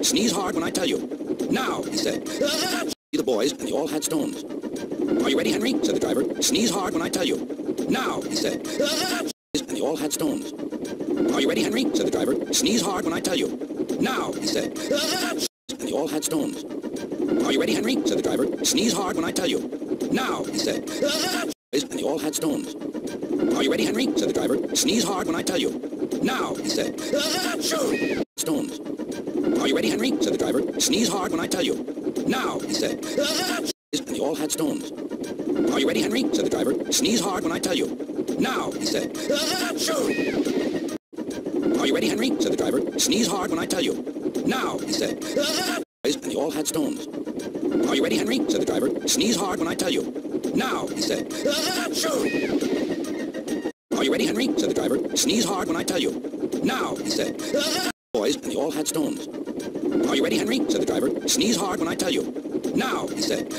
Sneeze hard when I tell you. Now, he said. The boys, and they all had stones. Are you ready, Henry? Said the driver. Sneeze hard when I tell you. Now, he said. And they all had stones. Are you ready, Henry? Said the driver. Sneeze hard when I tell you. Now, he said. And they all had stones. Are you ready, Henry? Said the driver. Sneeze hard when I tell you. Now, he said. And they all had stones. Are you ready, Henry? Said the driver. Sneeze hard when I tell you. Now, he said. Stones. Are you ready, Henry? Said the driver. Sneeze hard when I tell you. Now, he said. And they all had stones. Are you ready, Henry? Said the driver. Sneeze hard when I tell you. Now, he said. Are you ready, Henry? Said the driver. Sneeze hard when I tell you. Now, he said. And they all had stones. Are you ready, Henry? Said the driver. Sneeze hard when I tell you. Now, he said. Are you ready, Henry? Said the driver. Sneeze hard when I tell you. Now, he said. Boys, and they all had stones. Are you ready, Henry? Said the driver. Sneeze hard when I tell you. Now, he said.